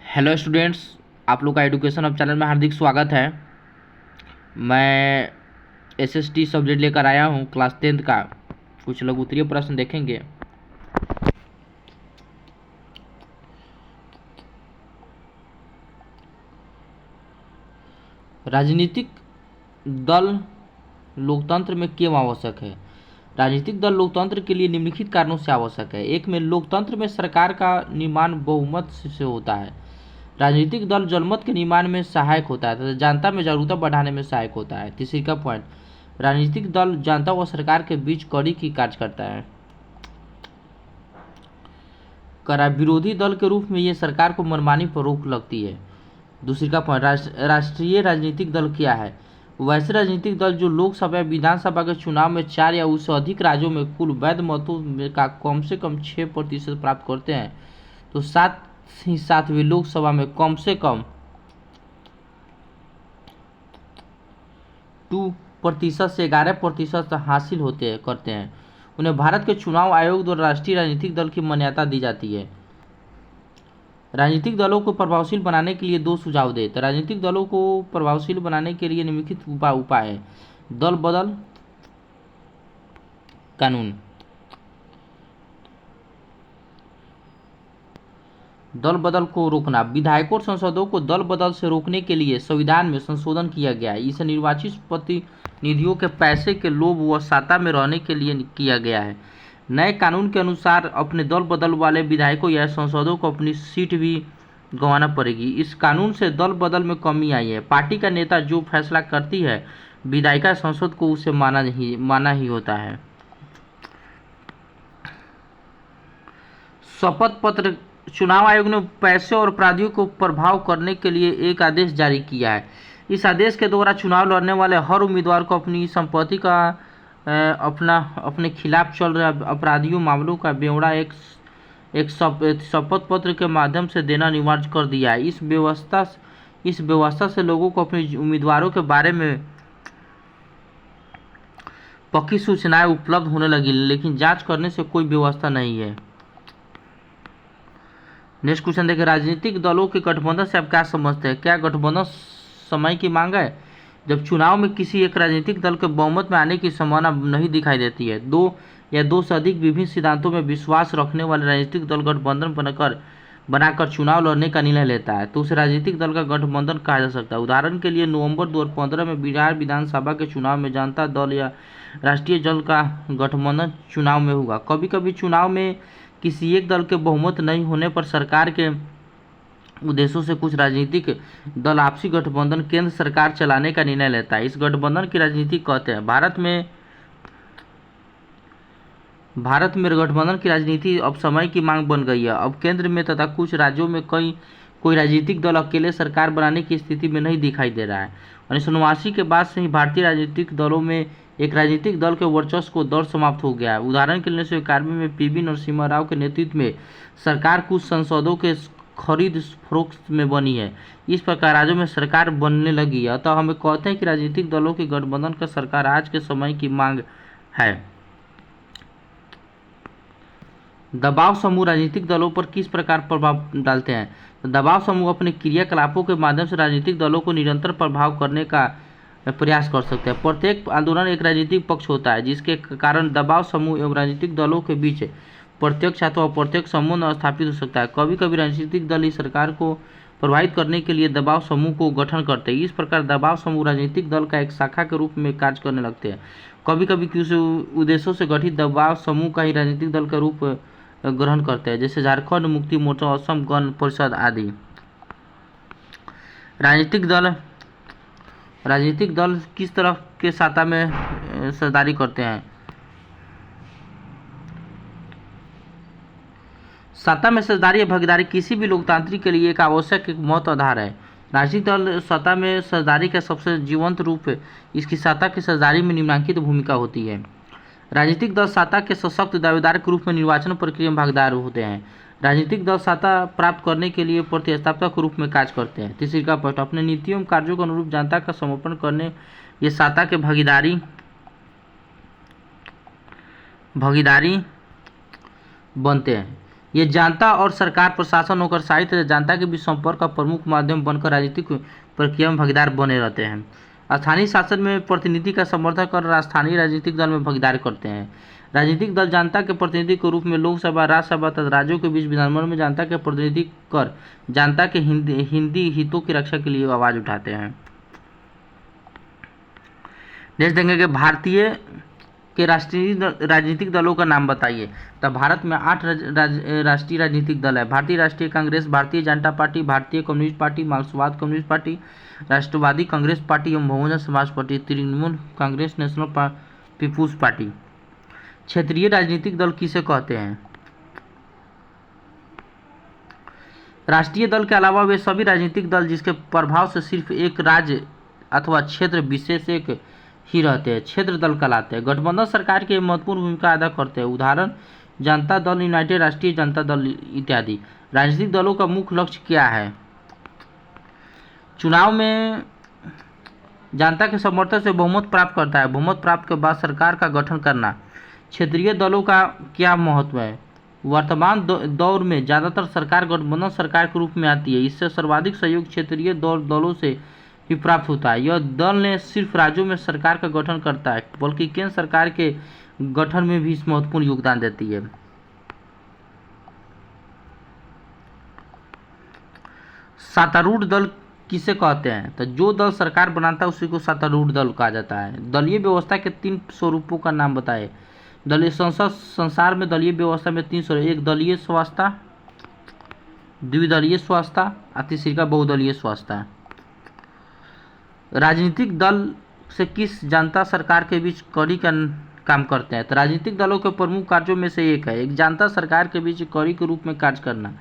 Hello students, आप लोग का एजुकेशन अब चैनल में हार्दिक स्वागत है। मैं एसएसटी सब्जेक्ट लेकर आया हूँ क्लास 10th का। कुछ लघु उत्तरीय प्रश्न देखेंगे। राजनीतिक दल लोकतंत्र में क्यों आवश्यक है? राजनीतिक दल लोकतंत्र के लिए निम्नलिखित कारणों से आवश्यक है। एक में लोकतंत्र में सरकार का निर्माण बहुमत से होता है। राजनीतिक दल जनमत के निर्माण में सहायक होता है तथा जनता में जागरूकता बढ़ाने में सहायक होता है। तीसरी का पॉइंट, राजनीतिक दल जनता व सरकार के बीच कड़ी की कार्य करता है। विरोधी दल के रूप में ये सरकार को मनमानी पर रोक लगती है। दूसरी का पॉइंट, राष्ट्रीय राजनीतिक दल क्या है? वैसे राजनीतिक दल जो लोकसभा या विधानसभा के चुनाव में 4 या उससे अधिक राज्यों में कुल वैध मतों का कम से कम 6% प्राप्त करते हैं, तो साथ ही साथ वे लोकसभा में कम से कम 2% से 11% हासिल करते हैं। उन्हें भारत के चुनाव आयोग द्वारा राष्ट्रीय राजनीतिक दल की मान्यता दी जाती है। राजनीतिक दलों को प्रभावशील बनाने के लिए 2 सुझाव दें। तो राजनीतिक दलों को प्रभावशील बनाने के लिए निम्नलिखित उपाय है। दल बदल कानून, दल बदल को रोकना। विधायकों और सांसदों को दल बदल से रोकने के लिए संविधान में संशोधन किया गया है। इसे निर्वाचित प्रतिनिधियों के पैसे के लोभ व सत्ता में रहने के लिए किया गया है। नए कानून के अनुसार अपने दल बदल वाले विधायकों या सांसदों को अपनी सीट भी गंवाना पड़ेगी। इस कानून से दल बदल में कमी आई है। पार्टी का नेता जो फैसला करती है, विधायिका संसद को उसे माना ही होता है। शपथ पत्र, चुनाव आयोग ने पैसे और अपराधियों को प्रभाव करने के लिए एक आदेश जारी किया है। इस आदेश के द्वारा चुनाव लड़ने वाले हर उम्मीदवार को अपनी संपत्ति का अपने खिलाफ चल रहे अपराधियों मामलों का ब्यौरा एक शपथ पत्र के माध्यम से देना अनिवार्य कर दिया है। इस व्यवस्था से लोगों को अपने उम्मीदवारों के बारे में पक्की सूचनाएं उपलब्ध होने लगी, लेकिन जांच करने से कोई व्यवस्था नहीं है। नेक्स्ट क्वेश्चन देखिए, राजनीतिक दलों के गठबंधन से आप क्या समझते हैं? क्या गठबंधन समय की मांग है? जब चुनाव में किसी एक राजनीतिक दल के बहुमत में आने की संभावना नहीं दिखाई देती है, दो से अधिक विभिन्न सिद्धांतों में विश्वास रखने वाले राजनीतिक दल गठबंधन बनाकर चुनाव लड़ने का निर्णय लेता है, तो उसे राजनीतिक दल का गठबंधन कहा जा सकता है। उदाहरण के लिए नवंबर 2015 में बिहार विधानसभा के चुनाव में जनता दल या राष्ट्रीय दल का गठबंधन चुनाव में हुआ। कभी कभी चुनाव में किसी एक दल के बहुमत नहीं होने पर सरकार के उद्देश्यों से कुछ राजनीतिक दल आपसी गठबंधन केंद्र सरकार चलाने का निर्णय लेता है। इस गठबंधन की राजनीति कहते हैं। भारत में गठबंधन की राजनीति अब समय की मांग बन गई है। अब केंद्र में तथा कुछ राज्यों में कोई राजनीतिक दल अकेले सरकार बनाने की स्थिति में नहीं दिखाई दे रहा है। 1989 के बाद से ही भारतीय राजनीतिक दलों में एक राजनीतिक दल के वर्चस्व को दौर समाप्त हो गया है। उदाहरण के लिए 1991 में पीवी नरसिम्हा राव के नेतृत्व में सरकार कुछ संसदों के खरीद फरोख्त में बनी है। इस प्रकार राज्यों में सरकार बनने लगी है। अतः हमें कहते हैं कि राजनीतिक दलों के गठबंधन का सरकार आज के समय की मांग है। दबाव समूह राजनीतिक दलों पर किस प्रकार प्रभाव डालते हैं? तो दबाव समूह अपने क्रियाकलापों के माध्यम से राजनीतिक दलों को निरंतर प्रभाव करने का प्रयास कर सकते हैं। प्रत्येक आंदोलन एक राजनीतिक पक्ष होता है, जिसके कारण दबाव समूह एवं राजनीतिक दलों के बीच प्रत्यक्ष अथवा अप्रत्यक्ष संबंध स्थापित हो सकता है। कभी कभी राजनीतिक दल ही सरकार को प्रभावित करने के लिए दबाव समूह को गठन करते हैं। इस प्रकार दबाव समूह राजनीतिक दल का एक शाखा के रूप में कार्य करने लगते हैं। कभी कभी किसी उद्देश्यों से गठित दबाव समूह का ही राजनीतिक दल का रूप ग्रहण करते हैं, जैसे झारखंड मुक्ति मोर्चा, असम गण परिषद आदि। राजनीतिक दल किस तरह के सत्ता में सरदारी करते हैं? सत्ता में सरदारी या भागीदारी किसी भी लोकतांत्रिक के लिए एक आवश्यक एक महत्व आधार है। राजनीतिक दल सत्ता में सरदारी का सबसे जीवंत रूप है। इसकी सत्ता की सरदारी में निम्नलिखित भूमिका होती है। राजनीतिक दल सत्ता के सशक्त दावेदार के रूप में निर्वाचन प्रक्रिया में भागीदार होते हैं। राजनीतिक दल सत्ता प्राप्त करने के लिए प्रतिस्पर्धा के रूप में कार्य करते हैं। तीसरी का पॉइंट, अपने नीतियों एवं कार्यों के अनुरूप जनता का समर्पण करने ये सत्ता के भागीदारी बनते हैं। ये जनता और सरकार, प्रशासन, नौकरशाही तथा जनता के बीच संपर्क का प्रमुख माध्यम बनकर राजनीतिक प्रक्रिया में भागीदार बने रहते हैं। स्थानीय शासन में प्रतिनिधि का समर्थन कर स्थानीय राजनीतिक दल में भागीदारी करते हैं। राजनीतिक दल जनता के प्रतिनिधि के रूप में लोकसभा, राज्यसभा तथा राज्यों के बीच विधानमंडल में जनता के प्रतिनिधि कर जनता के हिंदी हितों की रक्षा के लिए आवाज उठाते हैं। नेक्स्ट देखेंगे भारतीय के राष्ट्रीय राजनीतिक दलों का नाम बताइए। तो भारत में 8 राष्ट्रीय राजनीतिक दल है। भारतीय राष्ट्रीय कांग्रेस, भारतीय Janata Party, Bharatiya Communist Party, Marxvadi Communist Party, Rashtravadi Congress Party एवं Bahujan Samaj Party, Trinamool Congress, National People's Party. क्षेत्रीय राजनीतिक दल किसे कहते हैं? राष्ट्रीय दल के अलावा वे सभी राजनीतिक दल जिसके प्रभाव से सिर्फ एक राज्य अथवा क्षेत्र विशेष एक ही रहते हैं, क्षेत्र दल कहलाते हैं। गठबंधन सरकार की महत्वपूर्ण भूमिका अदा करते हैं। उदाहरण जनता दल, यूनाइटेड राष्ट्रीय जनता दल इत्यादि। राजनीतिक दलों का मुख्य लक्ष्य क्या है? चुनाव में जनता के समर्थन से बहुमत प्राप्त करता है। बहुमत प्राप्त के बाद सरकार का गठन करना। क्षेत्रीय दलों का क्या महत्व है? वर्तमान दौर में ज़्यादातर सरकार गठबंधन सरकार के रूप में आती है। इससे सर्वाधिक सहयोग क्षेत्रीय दलों से ही प्राप्त होता है। यह दल ने सिर्फ राज्यों में सरकार का गठन करता है बल्कि केंद्र सरकार के गठन में भी महत्वपूर्ण योगदान देती है। सत्तारूढ़ दल किसे कहते हैं? तो जो दल सरकार बनाता है उसी को सत्तारूढ़ दल कहा जाता है। दलीय व्यवस्था के 3 स्वरूपों का नाम बताएं। दलीय संसार में दलीय व्यवस्था में 3 स्वरूप: एक दलीय स्वास्थ्य, द्विदलीय स्वास्थ्य, तीसरी बहुदलीय स्वास्थ्य। राजनीतिक दल से किस जनता सरकार के बीच कड़ी का काम करते हैं? तो राजनीतिक दलों के प्रमुख कार्यों में से एक है एक जनता सरकार के बीच कड़ी के रूप में कार्य करना।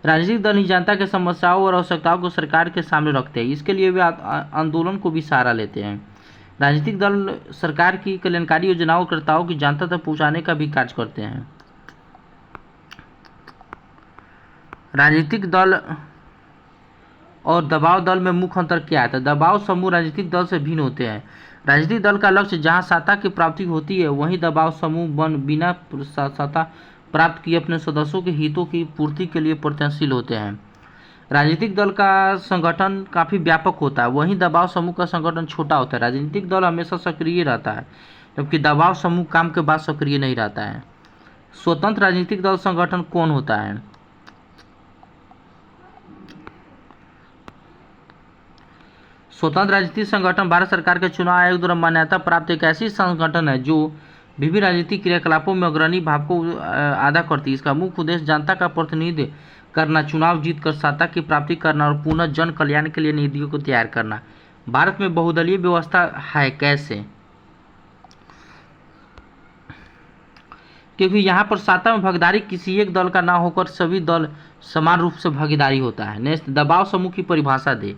राजनीतिक दल ही जनता के समस्याओं और आवश्यकताओं को सरकार के सामने रखते हैं। इसके लिए वे आंदोलन को भी सहारा लेते हैं। राजनीतिक दल सरकार की कल्याणकारी योजनाओं कर्ताओं की जनता तक पहुंचाने का भी कार्य करते हैं। राजनीतिक दल और दबाव दल में मुख्य अंतर क्या है? तो दबाव समूह राजनीतिक दल से भिन्न होते हैं। राजनीतिक दल का लक्ष्य जहां सत्ता की प्राप्ति होती है वहीं दबाव समूह बिना सत्ता प्राप्त किए अपने सदस्यों के हितों की पूर्ति के लिए प्रयत्नशील होते हैं। राजनीतिक दल का संगठन काफ़ी व्यापक होता है, वहीं दबाव समूह का संगठन छोटा होता है। राजनीतिक दल हमेशा सक्रिय रहता है जबकि दबाव समूह काम के बाद सक्रिय नहीं रहता है। स्वतंत्र राजनीतिक दल संगठन कौन होता है? स्वतंत्र राजनीतिक संगठन भारत सरकार के चुनाव आयोग द्वारा मान्यता प्राप्त एक ऐसी संगठन है जो विभिन्न राजनीतिक क्रियाकलापों में अग्रणी भाग को अदा करती है। इसका मुख्य उद्देश्य जनता का प्रतिनिधित्व करना, चुनाव जीतकर सत्ता की प्राप्ति करना और पुनः जन कल्याण के लिए नीतियों को तैयार करना। भारत में बहुदलीय व्यवस्था है कैसे? क्योंकि यहाँ पर सत्ता में भागीदारी किसी एक दल का ना होकर सभी दल समान रूप से भागीदारी होता है। नेक्स्ट, दबाव समूह की परिभाषा दे।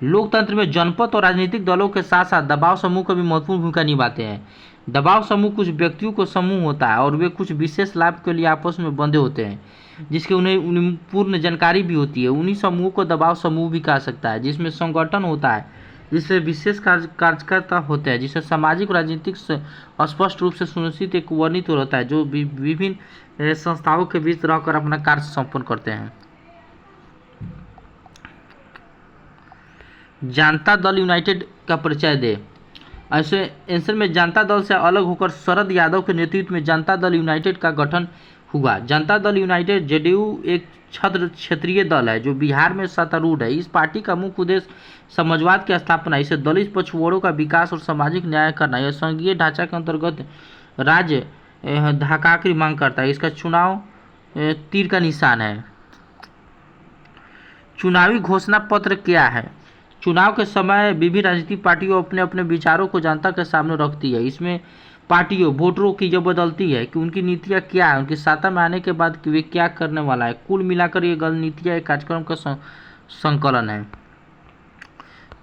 लोकतंत्र में जनपद और राजनीतिक दलों के साथ साथ दबाव समूह का भी महत्वपूर्ण भूमिका निभाते हैं। दबाव समूह कुछ व्यक्तियों को समूह होता है और वे कुछ विशेष लाभ के लिए आपस में बंधे होते हैं जिसकी उन्हें पूर्ण जानकारी भी होती है। उन्हीं समूह को दबाव समूह भी कहा सकता है जिसमें संगठन होता है, जिससे विशेष कार्यकर्ता होते हैं, जिसे सामाजिक और राजनीतिक स्पष्ट रूप से सुनिश्चित एक वर्णित होता है, जो विभिन्न संस्थाओं के बीच रहकर अपना कार्य संपन्न करते हैं। जनता दल यूनाइटेड का परिचय दे। ऐसे आंसर में जनता दल से अलग होकर शरद यादव के नेतृत्व में जनता दल यूनाइटेड का गठन हुआ। जनता दल यूनाइटेड जेडीयू एक क्षेत्रीय दल है जो बिहार में सत्तारूढ़ है। इस पार्टी का मुख्य उद्देश्य समाजवाद की स्थापना, इसे दलित पछुआड़ों का विकास और सामाजिक न्याय करना। यह संघीय ढांचा के अंतर्गत राज्य ढाका की मांग करता है। इसका चुनाव तीर का निशान है। चुनावी घोषणा पत्र क्या है? चुनाव के समय विभिन्न राजनीतिक पार्टियों अपने अपने विचारों को जनता के सामने रखती है। इसमें पार्टियों वोटरों की जो बदलती है कि उनकी नीतियाँ क्या है, उनकी सत्ता में आने के बाद वे क्या करने वाला है। कुल मिलाकर ये नीतियाँ एक कार्यक्रम का संकलन है।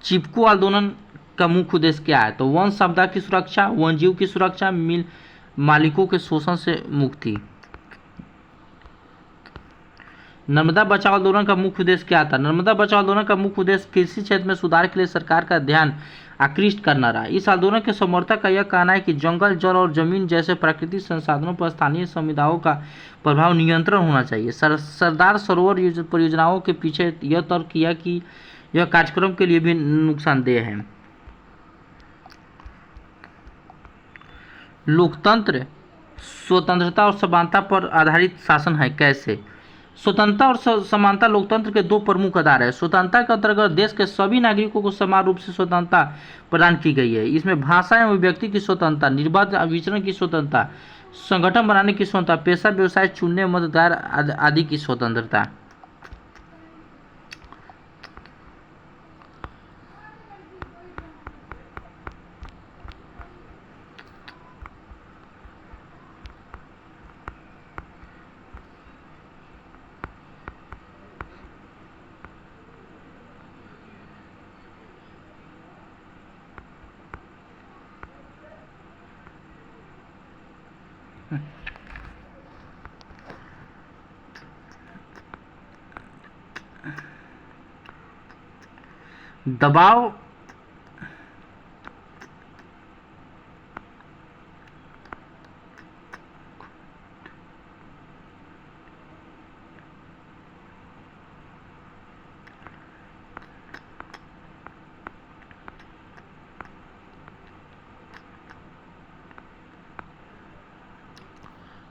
चिपको आंदोलन का मुख्य उद्देश्य क्या है? तो वन संपदा की सुरक्षा, वन जीव की सुरक्षा, मिल मालिकों के शोषण से मुक्ति। नर्मदा बचाओ आंदोलन का मुख्य उद्देश्य क्या था? नर्मदा बचाओ आंदोलन का मुख्य उद्देश्य कृषि क्षेत्र में सुधार के लिए सरकार का ध्यान आकृष्ट करना रहा। इस आंदोलन के समर्थक का यह कहना है कि जंगल, जल और जमीन जैसे प्राकृतिक संसाधनों पर स्थानीय समुदायों का प्रभाव नियंत्रण होना चाहिए। सरदार सरोवर परियोजनाओं के पीछे यह तर्क किया कि यह कार्यक्रम के लिए भी नुकसानदेह है। लोकतंत्र स्वतंत्रता और समानता पर आधारित शासन है। कैसे? स्वतंत्रता और समानता लोकतंत्र के दो प्रमुख आधार है। स्वतंत्रता के अंतर्गत देश के सभी नागरिकों को समान रूप से स्वतंत्रता प्रदान की गई है। इसमें भाषा एवं व्यक्ति की स्वतंत्रता, निर्बाध विचरण की स्वतंत्रता, संगठन बनाने की स्वतंत्रता, पेशा व्यवसाय चुनने, मतदार आदि की स्वतंत्रता। दबाव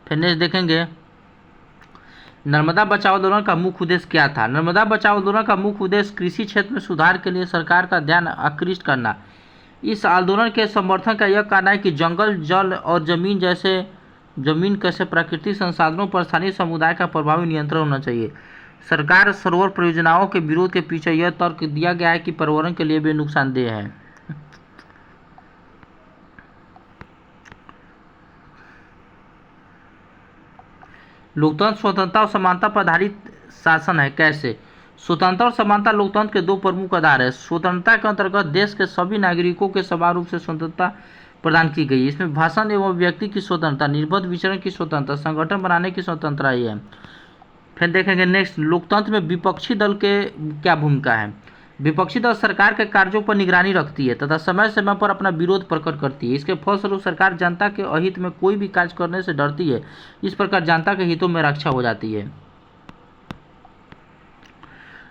फिर नेक्स्ट देखेंगे, नर्मदा बचाओ आंदोलन का मुख्य उद्देश्य क्या था? नर्मदा बचाओ आंदोलन का मुख्य उद्देश्य कृषि क्षेत्र में सुधार के लिए सरकार का ध्यान आकृष्ट करना। इस आंदोलन के समर्थन का यह कहना है कि जंगल, जल और जमीन कैसे प्राकृतिक संसाधनों पर स्थानीय समुदाय का प्रभावी नियंत्रण होना चाहिए। सरकार सरोवर परियोजनाओं के विरोध के पीछे यह तर्क दिया गया है कि पर्यावरण के लिए भी नुकसानदेह है। लोकतंत्र स्वतंत्रता और समानता पर आधारित शासन है। कैसे? स्वतंत्रता और समानता लोकतंत्र के दो प्रमुख आधार है। स्वतंत्रता के अंतर्गत देश के सभी नागरिकों के समान रूप से स्वतंत्रता प्रदान की गई। इसमें भाषण एवं व्यक्ति की स्वतंत्रता, निर्बाध विचरण की स्वतंत्रता, संगठन बनाने की स्वतंत्रता है। फिर देखेंगे नेक्स्ट, लोकतंत्र में विपक्षी दल के क्या भूमिका है? विपक्षी दल सरकार के कार्यों पर निगरानी रखती है तथा समय समय पर अपना विरोध प्रकट करती है। इसके फलस्वरूप सरकार जनता के अहित में कोई भी कार्य करने से डरती है। इस प्रकार जनता के हितों में रक्षा हो जाती है।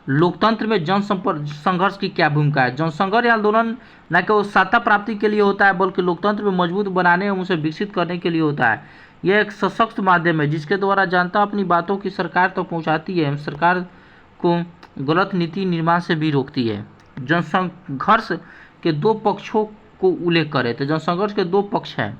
लोकतंत्र में जन संघर्ष की क्या भूमिका है? जनसंघर्ष या आंदोलन न केवल सत्ता प्राप्ति के लिए होता है बल्कि लोकतंत्र में मजबूत बनाने एवं उसे विकसित करने के लिए होता है। यह एक सशक्त माध्यम है जिसके द्वारा जनता अपनी बातों की सरकार तक पहुंचाती है एवं सरकार को गलत नीति निर्माण से भी रोकती है। जनसंघर्ष के दो पक्षों को उल्लेख करें तो जनसंघर्ष के दो पक्ष हैं।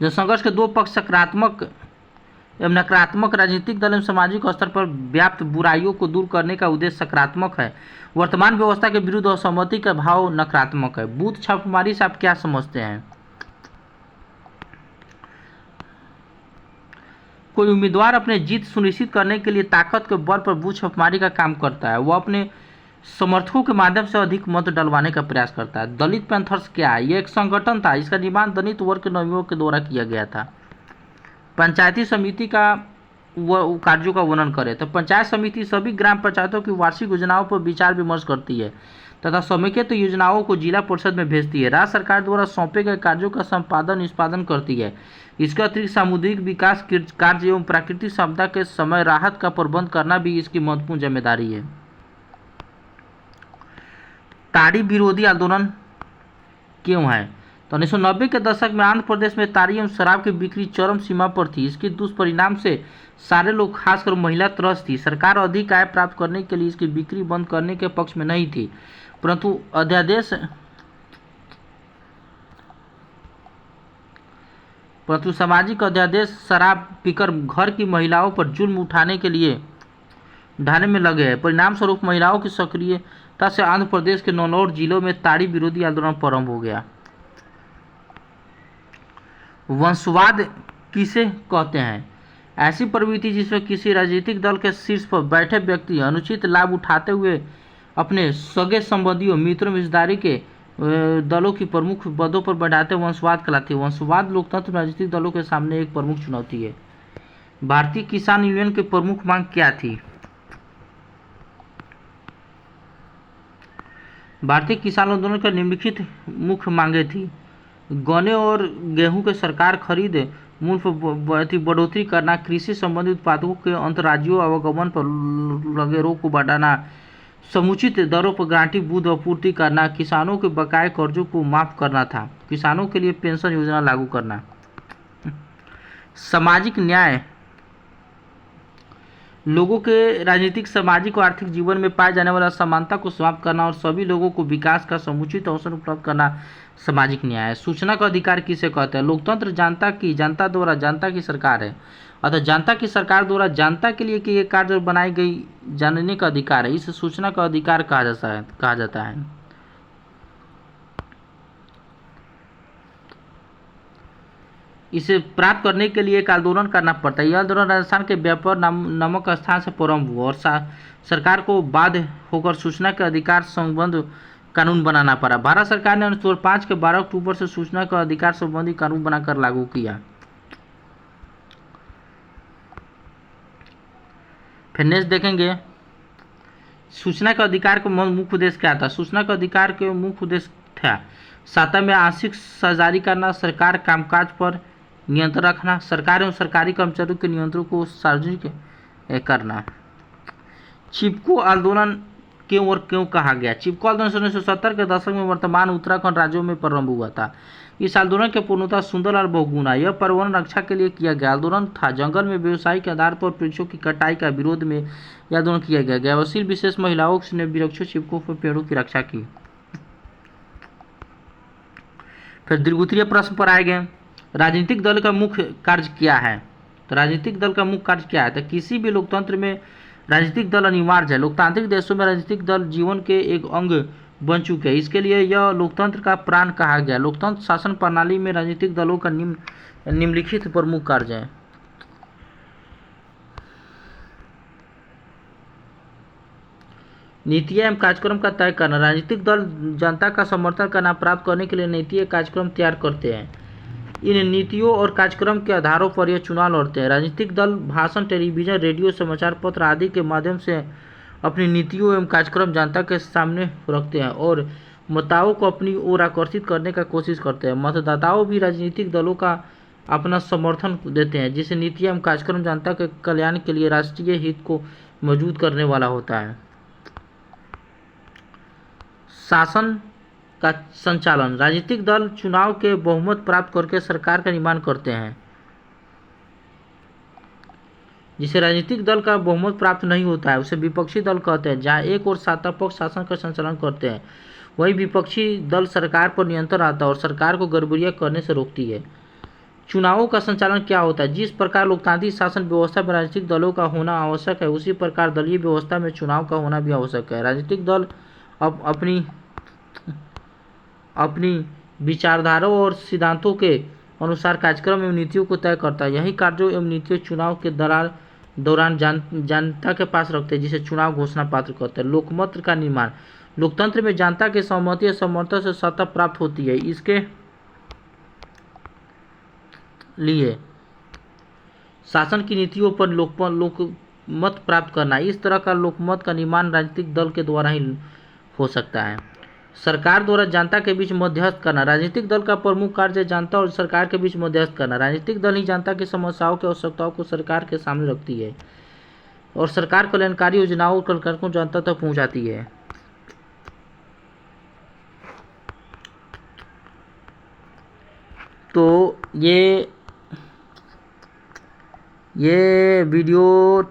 जनसंघर्ष के दो पक्ष सकारात्मक एवं नकारात्मक राजनीतिक दल एवं सामाजिक स्तर पर व्याप्त बुराइयों को दूर करने का उद्देश्य सकारात्मक है। वर्तमान व्यवस्था के विरुद्ध असहमति का भाव नकारात्मक है। बूथ छापेमारी से आप क्या समझते हैं? कोई उम्मीदवार अपने जीत सुनिश्चित करने के लिए ताकत के बल पर बूथ छापेमारी का काम करता है। वह अपने समर्थकों के माध्यम से अधिक मत डलवाने का प्रयास करता है। दलित पैंथर्स क्या है? यह एक संगठन था। इसका निर्माण दलित वर्ग के नौजवानों के द्वारा किया गया था। पंचायती समिति का कार्यों का वर्णन करें तो पंचायत समिति सभी ग्राम पंचायतों की वार्षिक योजनाओं पर विचार विमर्श करती है तथा समेकित योजनाओं को जिला परिषद में भेजती है। राज्य सरकार द्वारा सौंपे गए कार्यों का संपादन निष्पादन करती है। इसके अतिरिक्त सामुदायिक विकास कार्य एवं प्राकृतिक संपदा के समय राहत का प्रबंध करना भी इसकी महत्वपूर्ण जिम्मेदारी है। ताड़ी विरोधी आंदोलन क्यों है? तो 1990 के दशक में आंध्र प्रदेश में ताड़ी एवं शराब की बिक्री चरम सीमा पर थी। इसके दुष्परिणाम से सारे लोग, खासकर महिला, त्रस्त थी। सरकार अधिक आय प्राप्त करने के लिए इसकी बिक्री बंद करने के पक्ष में नहीं थी, परंतु सामाजिक अध्यादेश शराब पीकर घर की महिलाओं पर जुल्म ढाने में लगे हैं। परिणाम स्वरूप महिलाओं की सक्रियता से आंध्र प्रदेश के 9 जिलों में ताड़ी विरोधी आंदोलन प्रारंभ हो गया। वंशवाद किसे कहते हैं? ऐसी प्रवृत्ति जिसमें किसी राजनीतिक दल के शीर्ष पर बैठे व्यक्ति अनुचित लाभ उठाते हुए अपने सगे संबंधियों, मित्रों, रिश्तेदारी के दलों की प्रमुख पदों पर बैठाते वंशवाद कहलाती है। वंशवाद लोकतंत्र राजनीतिक दलों के सामने एक प्रमुख चुनौती है। भारतीय किसान यूनियन की प्रमुख मांग क्या थी? भारतीय किसान आंदोलन का निम्नलिखित मुख्य मांगे थी। गन्ने और गेहूं के सरकार खरीद मूल्य बढ़ोतरी करना, कृषि संबंधी उत्पादों के अंतर्राज्यीय आवागमन पर लगे रोक को बढ़ाना, समुचित दरों पर गारंटी दूध आपूर्ति करना, किसानों के बकाये कर्जों को माफ करना था, किसानों के लिए पेंशन योजना लागू करना। सामाजिक न्याय, लोगों के राजनीतिक, सामाजिक और आर्थिक जीवन में पाए जाने वाला असमानता को समाप्त करना और सभी लोगों को विकास का समुचित अवसर उपलब्ध करना सामाजिक न्याय है। सूचना का अधिकार किसे कहते हैं? लोकतंत्र जनता द्वारा जनता की सरकार है, अतः जनता की सरकार द्वारा जनता के लिए किए कार्य बनाई गई जानने का अधिकार है। इसे सूचना का अधिकार कहा जाता है। इसे प्राप्त करने के लिए एक आंदोलन करना पड़ता है। यह आंदोलन राजस्थान के व्यापार नामक स्थान से प्रारंभ हुआ और सरकार को बाध्य होकर सूचना के अधिकार संबंध कानून बनाना पड़ा। भारत सरकार ने अनुच्छेद 5 के 12 अक्टूबर से सूचना का अधिकार संबंधी कानून बनाकर लागू किया। फिर नेक्स्ट देखेंगे सूचना का अधिकार का मुख्य उद्देश्य क्या था। सूचना का अधिकार के मुख्य उद्देश्य था सत्ता में आंशिक साझेदारी करना, सरकार कामकाज पर नियंत्रण रखना, सरकार एवं सरकारी कर्मचारियों के नियंत्रण को सार्वजनिक करना। चिपको आंदोलन क्यों कहा गया? चिपको आंदोलन 1970 के दशक में वर्तमान उत्तराखंड राज्यों में प्रारंभ हुआ था। इस आंदोलन की पूर्णता सुंदर और बहुगुना। यह पर्यावरण रक्षा के लिए किया गया आंदोलन था। जंगल में व्यवसाय के आधार पर वृक्षों की कटाई का विरोध में यह आंदोलन किया गया। गैवशील विशेष महिलाओं ने वृक्षों, चिपको पर पेड़ों की रक्षा की। फिर दीर्घोत्तरीय प्रश्न पर आएंगे। राजनीतिक दल का मुख्य कार्य क्या है? तो राजनीतिक दल का मुख्य कार्य क्या है? तो किसी भी लोकतंत्र में राजनीतिक दल अनिवार्य है। लोकतांत्रिक देशों में राजनीतिक दल जीवन के एक अंग बन चुके हैं। इसके लिए यह लोकतंत्र का प्राण कहा गया। लोकतंत्र शासन प्रणाली में राजनीतिक दलों का निम्नलिखित प्रमुख कार्य है। नीतियाँ एवं कार्यक्रम का तय करना। राजनीतिक दल जनता का समर्थन करना प्राप्त करने के लिए नीति कार्यक्रम तैयार करते हैं। इन नीतियों और कार्यक्रम के आधारों पर यह चुनाव लड़ते हैं। राजनीतिक दल भाषण, टेलीविजन, रेडियो, समाचार पत्र आदि के माध्यम से अपनी नीतियों एवं कार्यक्रम जनता के सामने रखते हैं और मतदाताओं को अपनी ओर आकर्षित करने का कोशिश करते हैं। मतदाताओं भी राजनीतिक दलों का अपना समर्थन देते हैं, जिससे नीतियाँ एवं कार्यक्रम जनता के कल्याण के लिए राष्ट्रीय हित को मजबूत करने वाला होता है। शासन का संचालन। राजनीतिक दल चुनाव के बहुमत प्राप्त करके सरकार का निर्माण करते हैं। जिसे राजनीतिक दल का बहुमत प्राप्त नहीं होता है उसे विपक्षी दल कहते हैं। जहां एक और सत्ता पक्ष शासन का संचालन करते हैं, वही विपक्षी दल सरकार पर नियंत्रण आता है और सरकार को गड़बड़ियां करने से रोकती है। चुनावों का संचालन क्या होता है? जिस प्रकार लोकतांत्रिक शासन व्यवस्था में राजनीतिक दलों का होना आवश्यक है, उसी प्रकार दलीय व्यवस्था में चुनाव का होना भी आवश्यक है। राजनीतिक दल अपनी विचारधाराओं और सिद्धांतों के अनुसार कार्यक्रम एवं नीतियों को तय करता है। यही कार्यों एवं नीतियों चुनाव के दौरान जनता के पास रखते हैं, जिसे चुनाव घोषणा पत्र कहते हैं। लोकतंत्र का निर्माण। लोकतंत्र में जनता के सहमति और समर्थन से सत्ता प्राप्त होती है। इसके लिए शासन की नीतियों पर लोकमत प्राप्त करना। इस तरह का लोकमत का निर्माण राजनीतिक दल के द्वारा ही हो सकता है। सरकार द्वारा जनता के बीच मध्यस्थ करना। राजनीतिक दल का प्रमुख कार्य जनता और सरकार के बीच मध्यस्थ करना। राजनीतिक दल ही जनता की समस्याओं की आवश्यकताओं को सरकार के सामने रखती है और सरकार कल्याणकारी योजनाओं और कार्यक्रमों को जनता तक पहुंचाती है। तो ये वीडियो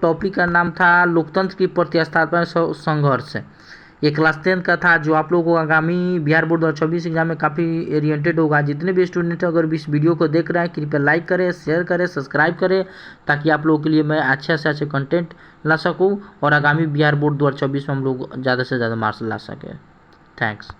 टॉपिक का नाम था लोकतंत्र की प्रतिस्थापना संघर्ष। ये क्लास 10 का था, जो आप लोगों को आगामी बिहार बोर्ड 2024 एग्जाम में काफ़ी ओरिएंटेड होगा। जितने भी स्टूडेंट अगर इस वीडियो को देख रहे हैं, कृपया लाइक करें, शेयर करें, सब्सक्राइब करें, ताकि आप लोगों के लिए मैं अच्छे से अच्छे कंटेंट ला सकूं और आगामी बिहार बोर्ड 2024 में हम लोग ज़्यादा से ज़्यादा मार्क्स ला सकें। थैंक्स।